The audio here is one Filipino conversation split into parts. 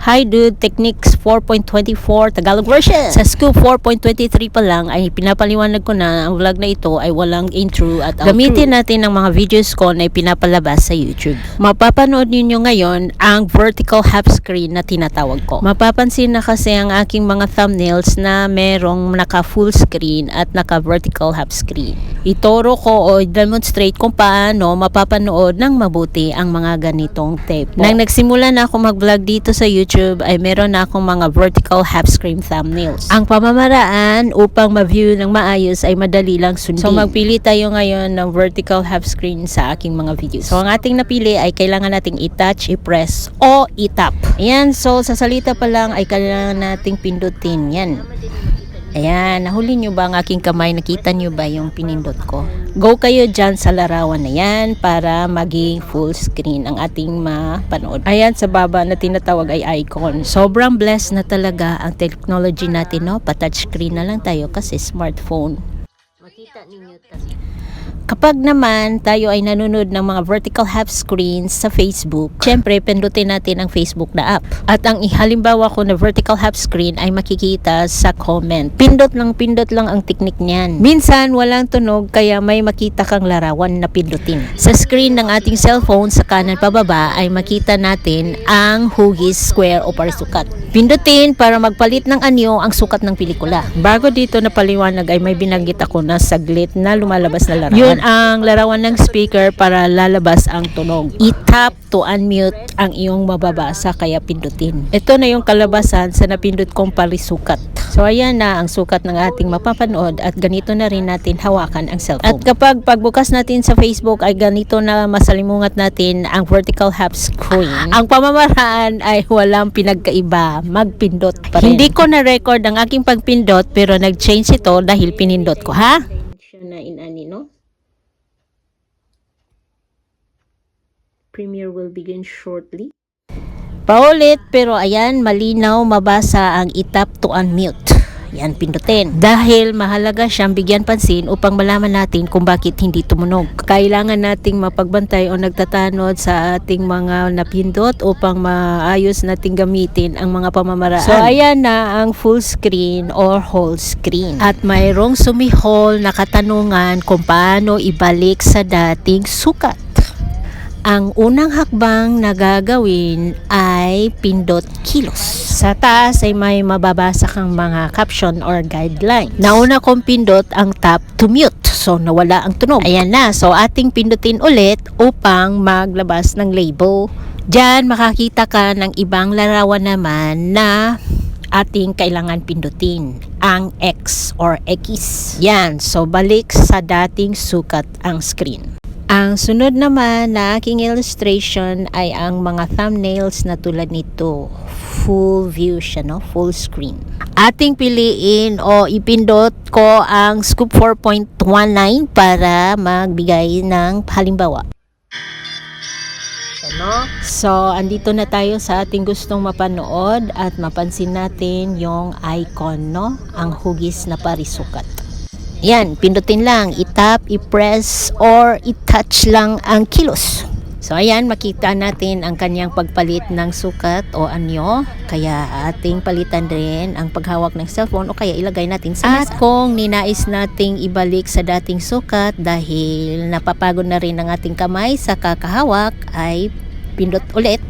Hi dude, Techniques 4.24 Tagalog version. Sa Scoop 4.23 pa lang ay pinapaliwanag ko na ang vlog na ito ay walang intro at outro. Gamitin natin ang mga videos ko na pinapalabas sa YouTube. Mapapanood ninyo ngayon ang vertical half screen na tinatawag ko. Mapapansin na kasi ang aking mga thumbnails na merong naka full screen at naka vertical half screen. Ituro ko o demonstrate kung paano mapapanood ng mabuti ang mga ganitong tape. Nang nagsimula na ako mag-vlog dito sa YouTube ay meron na akong mga vertical half screen thumbnails. Ang pamamaraan upang ma-view ng maayos ay madali lang sundin. So magpili tayo ngayon ng vertical half screen sa aking mga videos. So ang ating napili ay kailangan nating i-touch, i-press o i-tap. Ayan, so sa salita pa lang ay kailangan nating pindutin. Yan. Ayan, nahuli nyo ba ang aking kamay? Nakita nyo ba yung pinindot ko? Go kayo dyan sa larawan na yan para maging full screen ang ating mapanood. Ayan, sa baba na tinatawag ay icon. Sobrang blessed na talaga ang technology natin, no? Pa-touch screen na lang tayo kasi smartphone. Makita ninyo Kapag naman tayo ay nanonood ng mga vertical half screens sa Facebook, syempre pindutin natin ang Facebook na app. At ang halimbawa ko na vertical half screen ay makikita sa comment. Pindot lang ang teknik niyan. Minsan walang tunog kaya may makita kang larawan na pindutin. Sa screen ng ating cellphone sa kanan pababa ay makita natin ang hugis, square o parisukat. Pindutin para magpalit ng anyo ang sukat ng pelikula. Bago dito na paliwanag ay may binanggit ako na saglit na lumalabas na larawan. Yun ang larawan ng speaker para lalabas ang tunog. I-tap to unmute ang iyong mababasa kaya pindutin. Ito na yung kalabasan sa napindot kong parisukat. So ayan na ang sukat ng ating mapapanood at ganito na rin natin hawakan ang cellphone. At kapag pagbukas natin sa Facebook ay ganito na masalimungat natin ang vertical half screen. Ang pamamaraan ay walang pinagkaiba, magpindot pa rin. Hindi ko na record ang aking pagpindot pero nag-change ito dahil pinindot ko, ha? Na inani, no? Premiere will begin shortly. Paulit, pero ayan, malinaw mabasa ang i-tap to unmute. Yan, pindutin. Dahil mahalaga siyang bigyan pansin upang malaman natin kung bakit hindi tumunog. Kailangan nating mapagbantay o nagtatanod sa ating mga napindot upang maayos nating gamitin ang mga pamamaraan. So, ayan na ang full screen or whole screen. At mayroong sumihol na katanungan kung paano ibalik sa dating sukat. Ang unang hakbang na gagawin ay pindot kilos. Sa taas ay may mababasa kang mga caption or guideline. Nauna kong pindot ang tap to mute. So nawala ang tunog. Ayan na. So ating pindutin ulit upang maglabas ng label. Diyan makakita ka ng ibang larawan naman na ating kailangan pindutin. Ang X or X. Yan. So balik sa dating sukat ang screen. Ang sunod naman na aking illustration ay ang mga thumbnails na tulad nito. Full view siya, no? Full screen. Ating piliin o ipindot ko ang Scoop 4.19 para magbigay ng halimbawa. Ano? So, andito na tayo sa ating gustong mapanood at mapansin natin yung icon, no? Ang hugis na parisukat. Yan, pindutin lang, i-tap, i-press, or i-touch lang ang kilos. So, ayan, makita natin ang kanyang pagpalit ng sukat o anyo. Kaya ating palitan rin ang paghawak ng cellphone o kaya ilagay natin sa mesa. At kung ninais nating ibalik sa dating sukat dahil napapagod na rin ang ating kamay sa kakahawak, ay pindot ulit.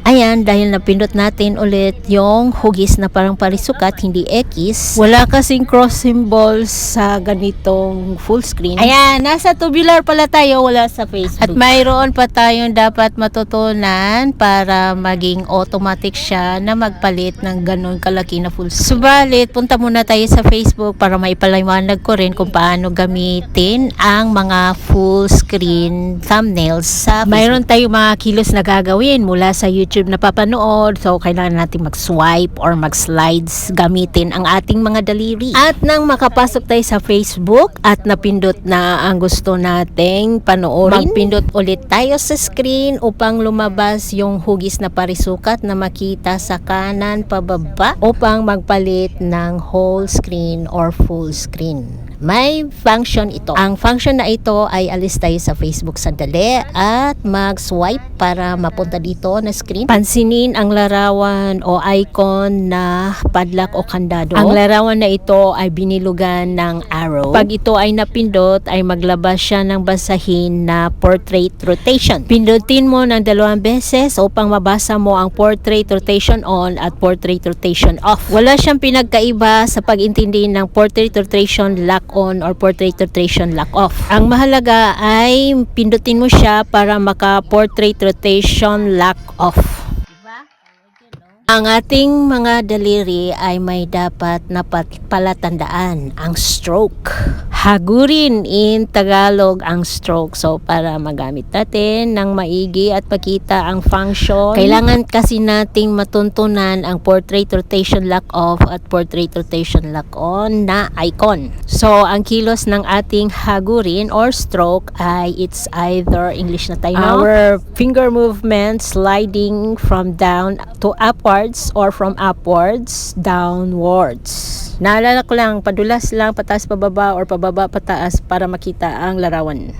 Ayan, dahil napindot natin ulit yung hugis na parang parisukat, hindi X. Wala kasing cross symbols sa ganitong full screen. Ayan, nasa tubular pala tayo, wala sa Facebook. At mayroon pa tayong dapat matutunan para maging automatic siya na magpalit ng ganun kalaki na full screen. Subalit, punta muna tayo sa Facebook para maipaliwanag ko rin kung paano gamitin ang mga full screen thumbnails sa Facebook. Mayroon tayong mga kilos na gagawin mula sa YouTube na papanood. So, kailangan natin mag-swipe or mag-slides gamitin ang ating mga daliri. At nang makapasok tayo sa Facebook at napindot na ang gusto nating panoorin, magpindot ulit tayo sa screen upang lumabas yung hugis na parisukat na makita sa kanan pababa upang magpalit ng whole screen or full screen. may function ito. Ang function na ito ay alis tayo sa Facebook sandali at mag-swipe para mapunta dito na screen. Pansinin ang larawan o icon na padlock o kandado. Ang larawan na ito ay binilugan ng arrow. Pag ito ay napindot, ay maglabas siya ng basahin na portrait rotation. Pindutin mo ng 2 beses upang mabasa mo ang portrait rotation on at portrait rotation off. Wala siyang pinagkaiba sa pag-intindi ng portrait rotation lock on or portrait rotation lock off. Ang mahalaga ay pindutin mo siya para maka-portrait rotation lock off. Ang ating mga daliri ay may dapat na palatandaan, ang stroke. Hagurin in Tagalog ang stroke. So, para magamit natin ng maigi at makita ang function, kailangan kasi nating matuntunan ang portrait rotation lock off at portrait rotation lock on na icon. So, ang kilos ng ating hagurin or stroke ay it's either, English na tayo, our finger movement sliding from down to upwards or from upwards downwards. Naalala ko lang, padulas lang, pataas pababa or pababa pataas para makita ang larawan.